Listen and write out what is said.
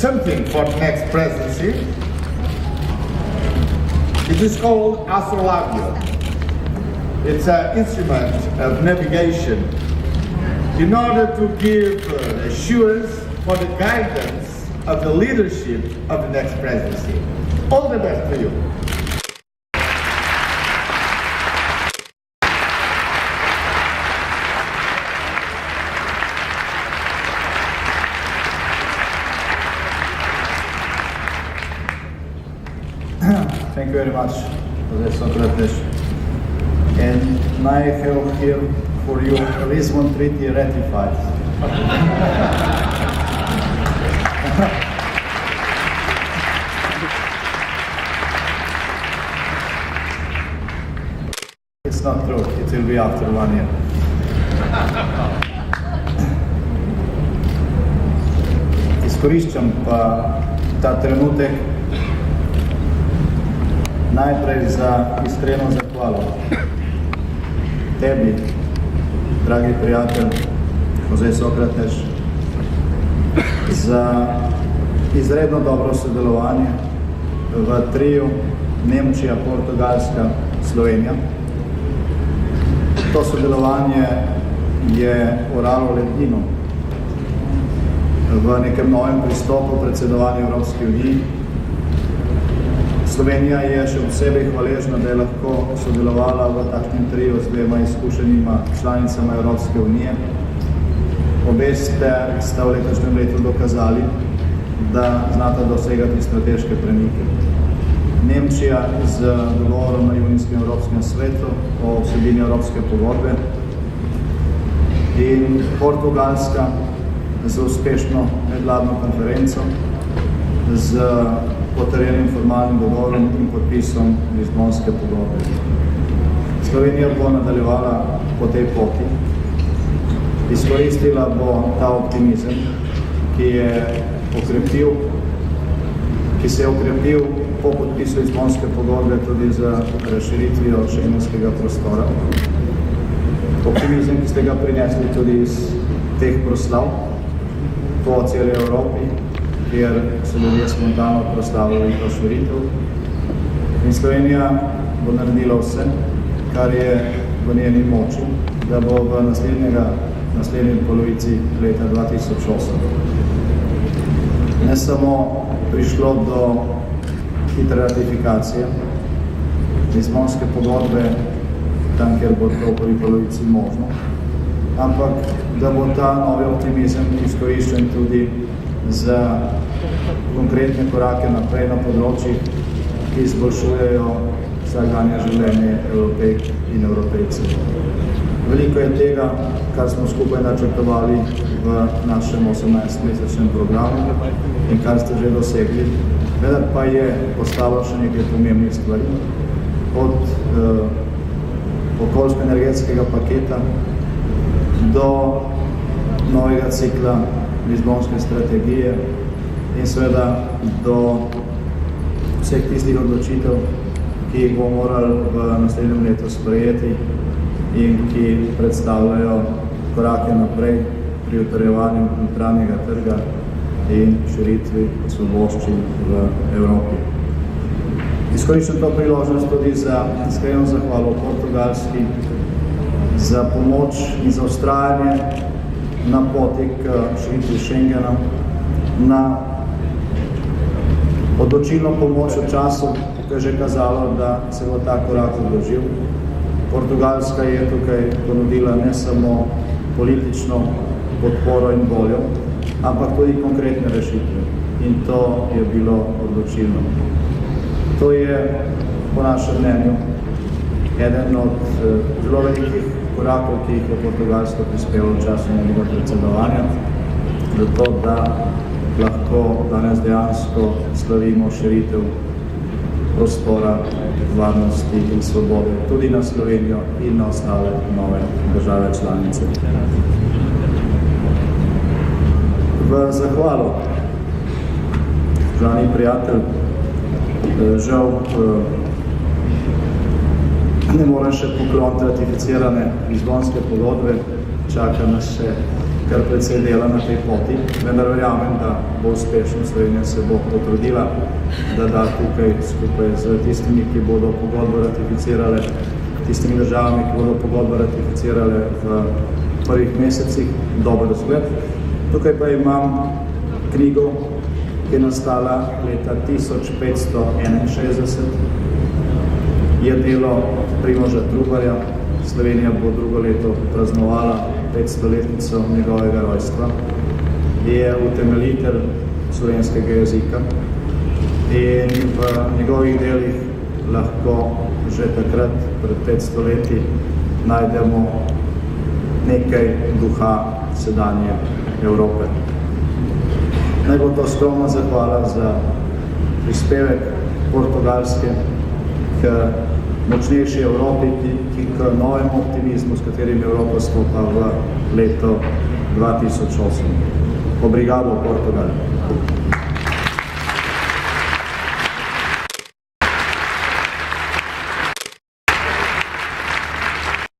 something for the next presidency. It is called Astrolabio. It's an instrument of navigation in order to give assurance for the guidance of the leadership of the next presidency. All the best to you. Thank you very much, Jose Socrates. And I have here for you the Lisbon Treaty ratified. It's not true, it will be after 1 year. Izkoriščam pa ta trenutek najprej za iskreno zahvalo tebi, dragi prijatelj Jose Socrates, za izredno dobro sodelovanje v triju Nemčija, Portugalska, Slovenija. To sodelovanje je oralo ledino v nekem novem pristopu predsedovanja Evropske unije. Slovenija je še posebej hvaležna, da je lahko sodelovala v takšnem triju z dvema izkušenima članicama Evropske unije. Obe sta v letošnjem letu dokazali, da znata dosegati strateške premike. Nemčija z dogovorom na junijskem Evropskem svetu o vsebini Evropske pogodbe in Portugalska z uspešno medvladno konferenco, z potrjenim formalnim dogovorom in podpisom Lizbonske pogodbe. Slovenija bo nadaljevala po tej poti, izkoristila bo ta optimizem, ki se je okrepil po podpisu Lizbonske pogodbe tudi za razširitvijo šengenskega prostora. Optimizem, ki ste ga prinesli tudi iz teh proslav po celi Evropi, kjer so ljudje spontano proslavljali to širitev. In Slovenija bo naredila vse, kar je v njeni moči, da bo v naslednji polovici leta 2008 ne samo prišlo do hitre ratifikacije Lizbonske pogodbe, tam, kjer bo to v prvi polovici možno, ampak da bo ta novi optimizem izkoriščen tudi za konkretne korake naprej na področjih, ki izboljšujejo vsakdanje življenje Evropejk in Evropejcev. Veliko je tega, kar smo skupaj načrtovali v našem 18-mesečnem programu in kar ste že dosegli, vendar pa je postalo še nekaj pomembnih stvari, od okoljsko-energetskega paketa do novega cikla Lizbonske strategije in seveda do vseh tistih odločitev, ki jih bomo morali v naslednjem letu sprejeti in ki predstavljajo korake naprej pri utrjevanju notranjega trga in širitvi svoboščin v Evropi. Izkoriščam to priložnost tudi za iskreno zahvalo Portugalski za pomoč in za vztrajanje na poti k širitvi Schengena, na odločilno pomoč v času, ko je že kazalo, da se bo ta korak odložil. Portugalska je tukaj ponudila ne samo politično podporo in voljo, ampak tudi konkretne rešitve. In to je bilo odločilno. To je, po našem mnenju, eden od zelo velikih korakov, ki jih je Portugalsko prispelo v času njenega predsedovanja, zato da lahko danes dejansko slavimo širitev prostora, varnosti in svobode tudi na Slovenijo in na ostale nove države članice. V zahvalo, spoštovani prijatelj, žal ne morem še pokloniti ratificirane Lizbonske pogodbe, čaka nas še kar precej dela na tej poti, vendar verjamem, da bo uspešno. Slovenija se bo potrudila, da da tukaj skupaj z tistimi, ki bodo pogodbo ratificirale, tistimi državami, ki bodo pogodbo ratificirale v prvih mesecih, dober zgled. Tukaj pa imam knjigo, ki je nastala leta 1561. Je delo Primoža Trubarja. Slovenija bo drugo leto praznovala 500-letnico njegovega rojstva. Je utemeljitelj slovenskega jezika in v njegovih delih lahko že takrat, pred 500 leti, najdemo nekaj duha sedanje Evrope. Naj bo to skromna zahvala za prispevek Portugalske k močnejši Evropi, ki k novemu optimizmu, s katerim Evropa stopa v leto 2008. Obrigado, Portugal.